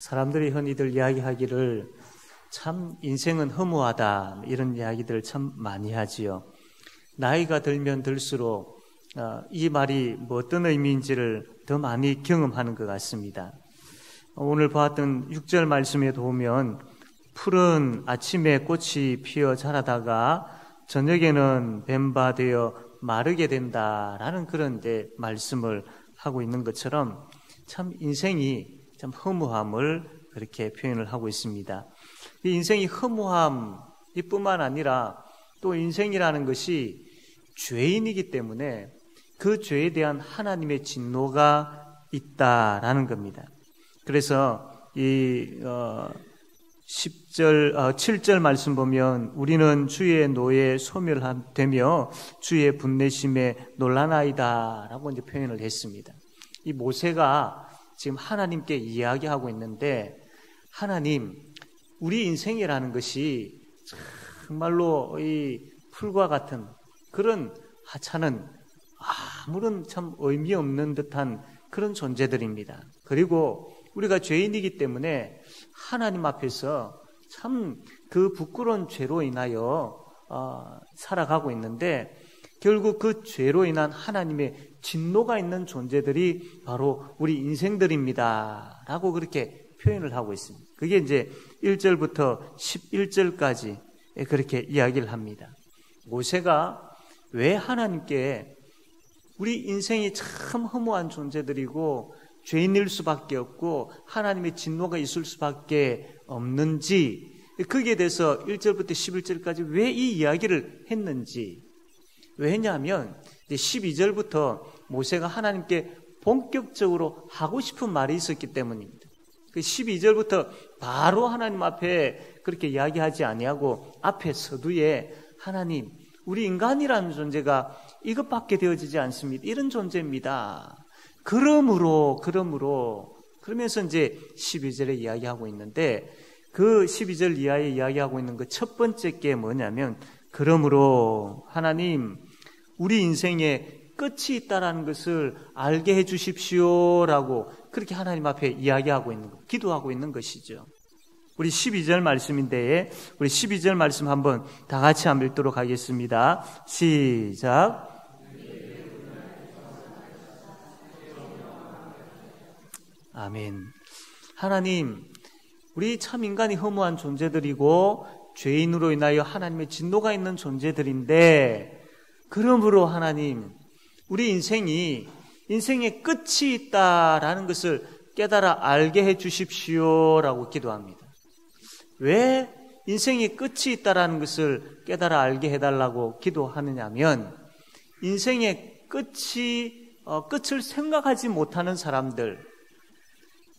사람들이 흔히들 이야기하기를 참 인생은 허무하다 이런 이야기들을 참 많이 하지요. 나이가 들면 들수록 이 말이 뭐 어떤 의미인지를 더 많이 경험하는 것 같습니다. 오늘 보았던 6절 말씀에도 보면 푸른 아침에 꽃이 피어 자라다가 저녁에는 뱀바 되어 마르게 된다라는 그런 말씀을 하고 있는 것처럼 참 인생이 참 허무함을 그렇게 표현을 하고 있습니다. 이 인생이 허무함 이뿐만 아니라 또 인생이라는 것이 죄인이기 때문에 그 죄에 대한 하나님의 진노가 있다라는 겁니다. 그래서 이 7절 말씀 보면 우리는 주의 노에 소멸되며 주의 분내심에 놀라나이다 라고 이제 표현을 했습니다. 이 모세가 지금 하나님께 이야기하고 있는데, 하나님, 우리 인생이라는 것이 정말로 이 풀과 같은 그런 하찮은 아무런 참 의미 없는 듯한 그런 존재들입니다. 그리고 우리가 죄인이기 때문에 하나님 앞에서 참 그 부끄러운 죄로 인하여 살아가고 있는데, 결국 그 죄로 인한 하나님의 진노가 있는 존재들이 바로 우리 인생들입니다 라고 그렇게 표현을 하고 있습니다. 그게 이제 1절부터 11절까지 그렇게 이야기를 합니다. 모세가 왜 하나님께 우리 인생이 참 허무한 존재들이고 죄인일 수밖에 없고 하나님의 진노가 있을 수밖에 없는지, 거기에 대해서 1절부터 11절까지 왜 이 이야기를 했는지, 왜냐하면 12절부터 모세가 하나님께 본격적으로 하고 싶은 말이 있었기 때문입니다. 12절부터 바로 하나님 앞에 그렇게 이야기하지 아니하고 앞에 서두에 하나님, 우리 인간이라는 존재가 이것밖에 되어지지 않습니다. 이런 존재입니다. 그러면서 이제 12절에 이야기하고 있는데, 그 12절 이하에 이야기하고 있는 그 첫 번째 게 뭐냐면, 그러므로 하나님, 우리 인생에 끝이 있다라는 것을 알게 해 주십시오라고 그렇게 하나님 앞에 이야기하고 있는 것, 기도하고 있는 것이죠. 우리 12절 말씀인데, 우리 12절 말씀 한번 다 같이 한번 읽도록 하겠습니다. 시작. 아멘. 하나님, 우리 참 인간이 허무한 존재들이고 죄인으로 인하여 하나님의 진노가 있는 존재들인데, 그러므로 하나님, 우리 인생의 끝이 있다라는 것을 깨달아 알게 해 주십시오라고 기도합니다. 왜 인생의 끝이 있다라는 것을 깨달아 알게 해달라고 기도하느냐면, 인생의 끝을 생각하지 못하는 사람들,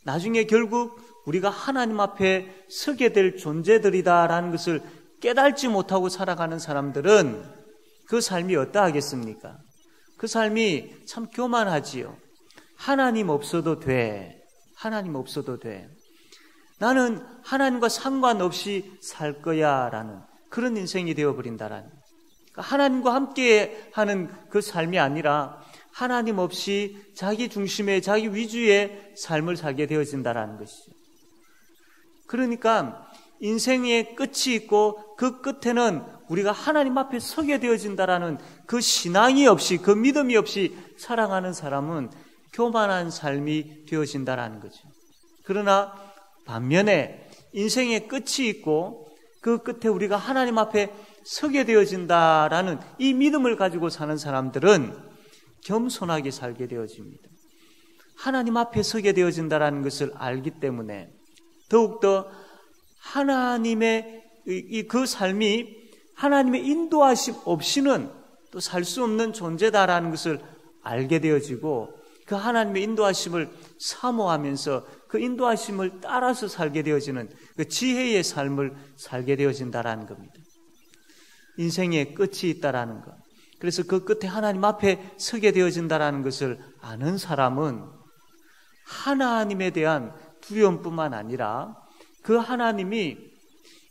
나중에 결국 우리가 하나님 앞에 서게 될 존재들이다라는 것을 깨달지 못하고 살아가는 사람들은 그 삶이 어떠하겠습니까? 그 삶이 참 교만하지요. 하나님 없어도 돼. 하나님 없어도 돼. 나는 하나님과 상관없이 살 거야 라는 그런 인생이 되어버린다라는, 하나님과 함께 하는 그 삶이 아니라 하나님 없이 자기 중심의, 자기 위주의 삶을 살게 되어진다라는 것이죠. 그러니까 인생의 끝이 있고 그 끝에는 우리가 하나님 앞에 서게 되어진다라는 그 신앙이 없이, 그 믿음이 없이 살아가는 사람은 교만한 삶이 되어진다라는 거죠. 그러나 반면에 인생의 끝이 있고 그 끝에 우리가 하나님 앞에 서게 되어진다라는 이 믿음을 가지고 사는 사람들은 겸손하게 살게 되어집니다. 하나님 앞에 서게 되어진다라는 것을 알기 때문에 더욱더 하나님의 그 삶이 하나님의 인도하심 없이는 또 살 수 없는 존재다라는 것을 알게 되어지고, 그 하나님의 인도하심을 사모하면서 그 인도하심을 따라서 살게 되어지는 그 지혜의 삶을 살게 되어진다라는 겁니다. 인생의 끝이 있다라는 것, 그래서 그 끝에 하나님 앞에 서게 되어진다라는 것을 아는 사람은 하나님에 대한 두려움뿐만 아니라 그 하나님이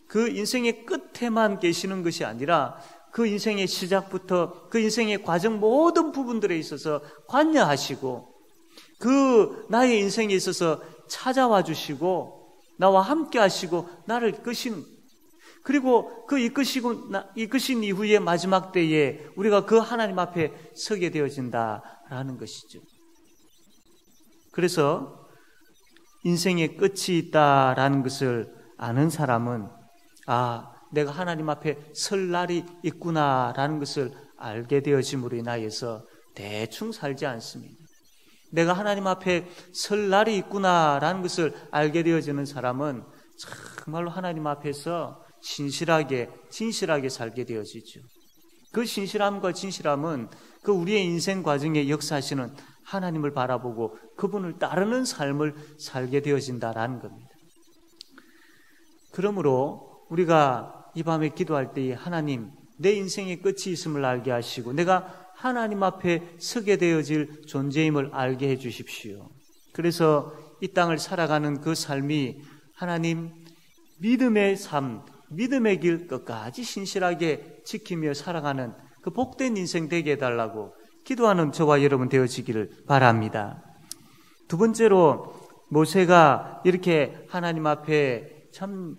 그 인생의 끝에만 계시는 것이 아니라 그 인생의 시작부터 그 인생의 과정 모든 부분들에 있어서 관여하시고 그 나의 인생에 있어서 찾아와 주시고 나와 함께 하시고 나를 이끄시는, 그리고 그 이끄신 이후에 마지막 때에 우리가 그 하나님 앞에 서게 되어진다라는 것이죠. 그래서 인생의 끝이 있다라는 것을 아는 사람은 내가 하나님 앞에 설 날이 있구나라는 것을 알게 되어짐으로 인하여서 대충 살지 않습니다. 내가 하나님 앞에 설 날이 있구나라는 것을 알게 되어지는 사람은 정말로 하나님 앞에서 진실하게 살게 되어지죠. 그 신실함과 진실함은 그 우리의 인생 과정에 역사하시는 하나님을 바라보고 그분을 따르는 삶을 살게 되어진다라는 겁니다. 그러므로 우리가 이 밤에 기도할 때에 하나님, 내 인생의 끝이 있음을 알게 하시고 내가 하나님 앞에 서게 되어질 존재임을 알게 해 주십시오. 그래서 이 땅을 살아가는 그 삶이 하나님, 믿음의 삶, 믿음의 길 끝까지 신실하게 지키며 살아가는 그 복된 인생 되게 해달라고 기도하는 저와 여러분 되어지기를 바랍니다. 두 번째로 모세가 이렇게 하나님 앞에 참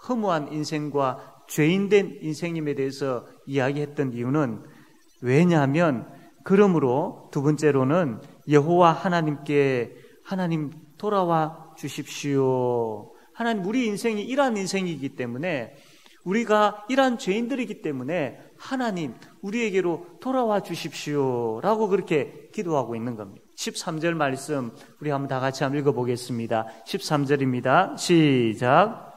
허무한 인생과 죄인된 인생임에 대해서 이야기했던 이유는 왜냐하면 그러므로 두 번째로는 여호와 하나님 돌아와 주십시오. 하나님, 우리 인생이 이러한 인생이기 때문에, 우리가 이러한 죄인들이기 때문에 하나님 우리에게로 돌아와 주십시오 라고 그렇게 기도하고 있는 겁니다. 13절 말씀 우리 한번 다 같이 한번 읽어보겠습니다. 13절입니다. 시작.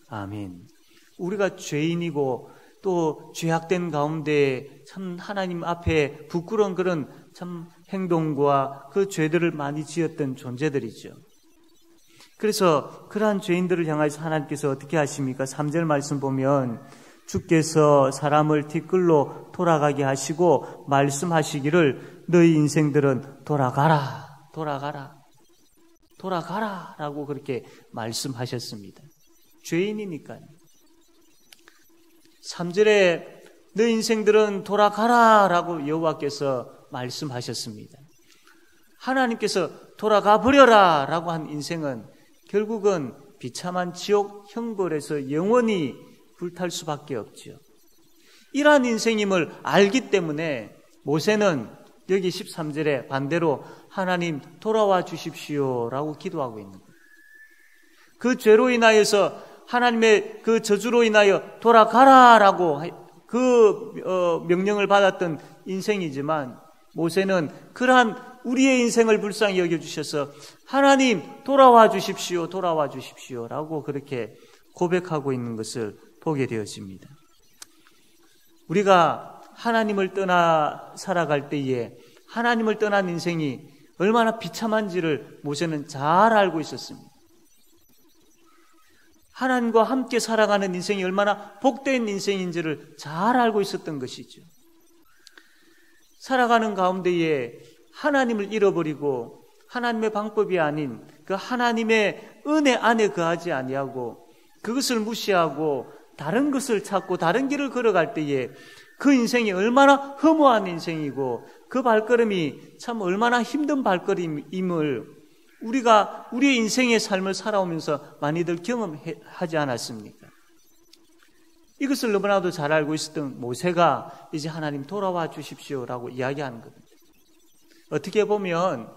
아멘. 우리가 죄인이고 또 죄악된 가운데 참 하나님 앞에 부끄러운 그런 참 행동과 그 죄들을 많이 지었던 존재들이죠. 그래서 그러한 죄인들을 향해서 하나님께서 어떻게 하십니까? 3절 말씀 보면 주께서 사람을 티끌로 돌아가게 하시고 말씀하시기를 너희 인생들은 돌아가라 라고 그렇게 말씀하셨습니다. 죄인이니까요. 3절에 너희 인생들은 돌아가라 라고 여호와께서 말씀하셨습니다. 하나님께서 돌아가 버려라 라고 한 인생은 결국은 비참한 지옥 형벌에서 영원히 불탈 수밖에 없죠. 이러한 인생임을 알기 때문에 모세는 여기 13절에 반대로 하나님 돌아와 주십시오 라고 기도하고 있는 거예요. 그 죄로 인하여서 하나님의 그 저주로 인하여 돌아가라 라고 그 명령을 받았던 인생이지만 모세는 그러한 우리의 인생을 불쌍히 여겨주셔서 하나님 돌아와 주십시오 라고 그렇게 고백하고 있는 것을 보게 되어집니다. 우리가 하나님을 떠나 살아갈 때에 하나님을 떠난 인생이 얼마나 비참한지를 모세는 잘 알고 있었습니다. 하나님과 함께 살아가는 인생이 얼마나 복된 인생인지를 잘 알고 있었던 것이죠. 살아가는 가운데에 하나님을 잃어버리고 하나님의 방법이 아닌 그 하나님의 은혜 안에 거하지 아니하고 그것을 무시하고 다른 것을 찾고 다른 길을 걸어갈 때에 그 인생이 얼마나 허무한 인생이고 그 발걸음이 참 얼마나 힘든 발걸음임을 우리가 우리의 인생의 삶을 살아오면서 많이들 경험하지 않았습니까? 이것을 너무나도 잘 알고 있었던 모세가 이제 하나님 돌아와 주십시오라고 이야기하는 겁니다. 어떻게 보면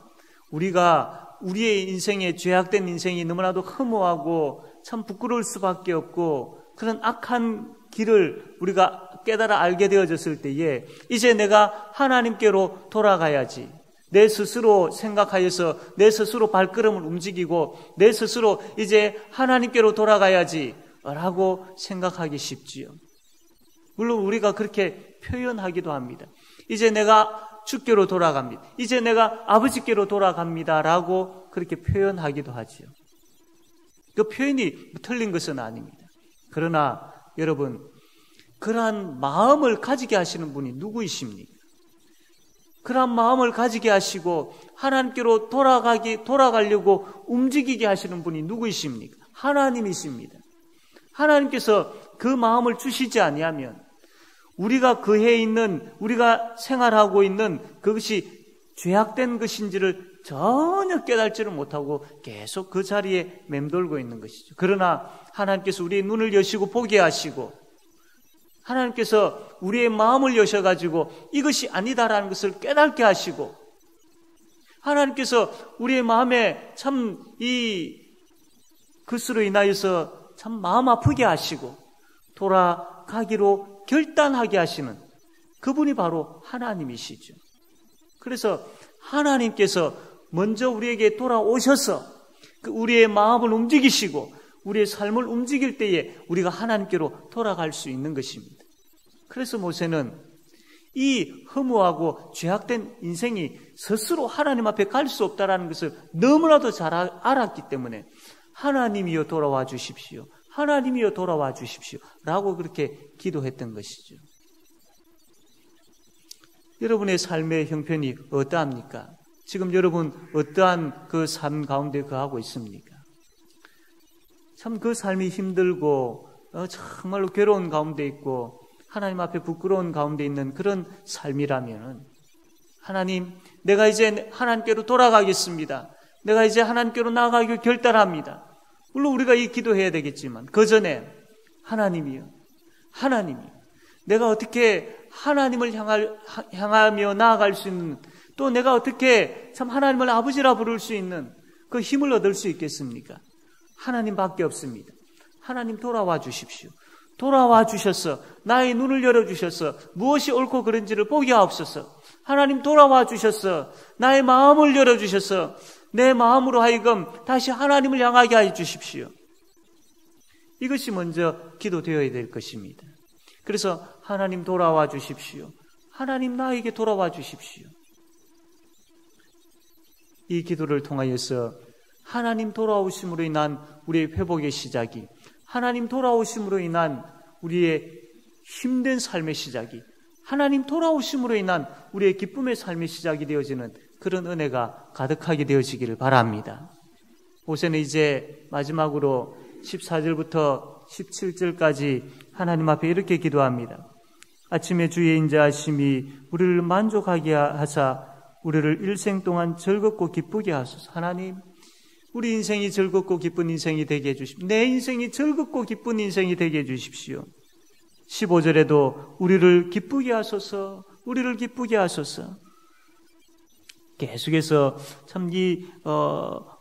우리가 우리의 인생의 죄악된 인생이 너무나도 허무하고 참 부끄러울 수밖에 없고 그런 악한 길을 우리가 깨달아 알게 되어졌을 때에 이제 내가 하나님께로 돌아가야지. 내 스스로 생각하여서 내 스스로 발걸음을 움직이고 내 스스로 이제 하나님께로 돌아가야지 라고 생각하기 쉽지요. 물론 우리가 그렇게 표현하기도 합니다. 이제 내가 주께로 돌아갑니다. 이제 내가 아버지께로 돌아갑니다 라고 그렇게 표현하기도 하지요. 그 표현이 틀린 것은 아닙니다. 그러나 여러분, 그러한 마음을 가지게 하시는 분이 누구이십니까? 그러한 마음을 가지게 하시고 하나님께로 돌아가려고 움직이게 하시는 분이 누구이십니까? 하나님이십니다. 하나님께서 그 마음을 주시지 아니하면 우리가 그해 있는, 우리가 생활하고 있는 그것이 죄악된 것인지를 전혀 깨달지를 못하고 계속 그 자리에 맴돌고 있는 것이죠. 그러나 하나님께서 우리의 눈을 여시고 보게 하시고, 하나님께서 우리의 마음을 여셔가지고 이것이 아니다라는 것을 깨닫게 하시고, 하나님께서 우리의 마음에 참 그것으로 인하여서 참 마음 아프게 하시고 돌아가기로 결단하게 하시는 그분이 바로 하나님이시죠. 그래서 하나님께서 먼저 우리에게 돌아오셔서 우리의 마음을 움직이시고 우리의 삶을 움직일 때에 우리가 하나님께로 돌아갈 수 있는 것입니다. 그래서 모세는 이 허무하고 죄악된 인생이 스스로 하나님 앞에 갈 수 없다는 것을 너무나도 잘 알았기 때문에 하나님이여 돌아와 주십시오. 하나님이여 돌아와 주십시오. 라고 그렇게 기도했던 것이죠. 여러분의 삶의 형편이 어떠합니까? 지금 여러분 어떠한 그 삶 가운데 거하고 있습니까? 참 그 삶이 힘들고 정말로 괴로운 가운데 있고 하나님 앞에 부끄러운 가운데 있는 그런 삶이라면 하나님, 내가 이제 하나님께로 돌아가겠습니다. 내가 이제 하나님께로 나아가기를 결단합니다. 물론 우리가 이 기도해야 되겠지만 그 전에 하나님이요, 내가 어떻게 하나님을 향하며 나아갈 수 있는, 또 내가 어떻게 참 하나님을 아버지라 부를 수 있는 그 힘을 얻을 수 있겠습니까? 하나님밖에 없습니다. 하나님 돌아와 주십시오. 돌아와 주셔서 나의 눈을 열어주셔서 무엇이 옳고 그른지를 보게 하옵소서. 하나님 돌아와 주셔서 나의 마음을 열어주셔서 내 마음으로 하여금 다시 하나님을 향하게 해 주십시오. 이것이 먼저 기도되어야 될 것입니다. 그래서 하나님 돌아와 주십시오. 하나님 나에게 돌아와 주십시오. 이 기도를 통하여서 하나님 돌아오심으로 인한 우리의 회복의 시작이, 하나님 돌아오심으로 인한 우리의 힘든 삶의 시작이, 하나님 돌아오심으로 인한 우리의 기쁨의 삶의 시작이 되어지는 그런 은혜가 가득하게 되어지기를 바랍니다. 모세는 이제 마지막으로 14절부터 17절까지 하나님 앞에 이렇게 기도합니다. 아침에 주의 인자하심이 우리를 만족하게 하사 우리를 일생 동안 즐겁고 기쁘게 하소서. 하나님, 우리 인생이 즐겁고 기쁜 인생이 되게 해주십시오. 내 인생이 즐겁고 기쁜 인생이 되게 해주십시오. 15절에도 우리를 기쁘게 하소서, 우리를 기쁘게 하소서. 계속해서 참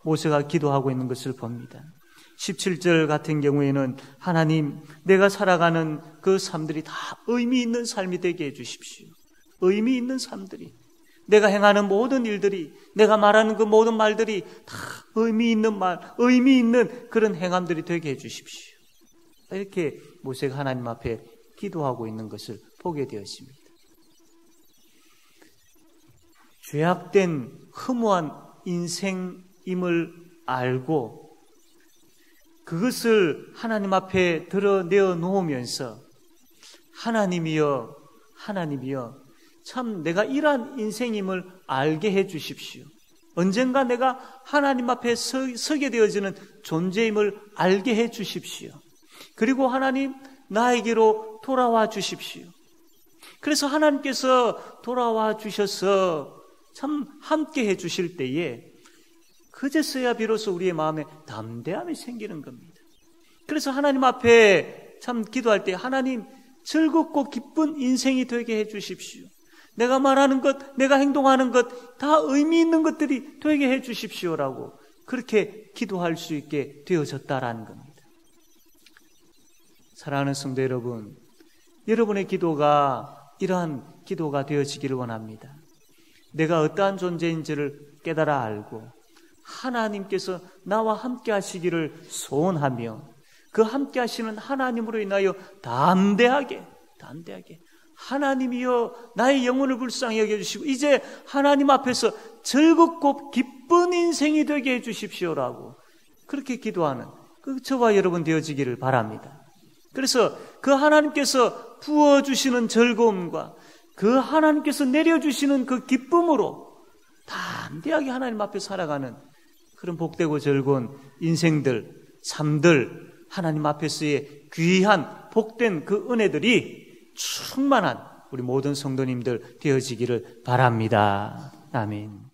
모세가 기도하고 있는 것을 봅니다. 17절 같은 경우에는 하나님, 내가 살아가는 그 삶들이 다 의미 있는 삶이 되게 해주십시오. 의미 있는 삶들이, 내가 행하는 모든 일들이, 내가 말하는 그 모든 말들이 다 의미 있는 말, 의미 있는 그런 행함들이 되게 해주십시오. 이렇게 모세가 하나님 앞에 기도하고 있는 것을 보게 되었습니다. 죄악된 허무한 인생임을 알고 그것을 하나님 앞에 드러내어 놓으면서 하나님이여 참 내가 이러한 인생임을 알게 해 주십시오. 언젠가 내가 하나님 앞에 서게 되어지는 존재임을 알게 해 주십시오. 그리고 하나님, 나에게로 돌아와 주십시오. 그래서 하나님께서 돌아와 주셔서 참 함께 해 주실 때에 그제서야 비로소 우리의 마음에 담대함이 생기는 겁니다. 그래서 하나님 앞에 참 기도할 때 하나님, 즐겁고 기쁜 인생이 되게 해 주십시오. 내가 말하는 것, 내가 행동하는 것 다 의미 있는 것들이 되게 해 주십시오라고 그렇게 기도할 수 있게 되어졌다라는 겁니다. 사랑하는 성도 여러분, 여러분의 기도가 이러한 기도가 되어지기를 원합니다. 내가 어떠한 존재인지를 깨달아 알고 하나님께서 나와 함께 하시기를 소원하며 그 함께 하시는 하나님으로 인하여 담대하게 하나님이여 나의 영혼을 불쌍히 여겨주시고 이제 하나님 앞에서 즐겁고 기쁜 인생이 되게 해주십시오라고 그렇게 기도하는 그 저와 여러분 되어지기를 바랍니다. 그래서 그 하나님께서 부어주시는 즐거움과 그 하나님께서 내려주시는 그 기쁨으로 담대하게 하나님 앞에 살아가는 그런 복되고 즐거운 인생들, 삶들, 하나님 앞에서의 귀한 복된 그 은혜들이 충만한 우리 모든 성도님들 되어지기를 바랍니다. 아멘.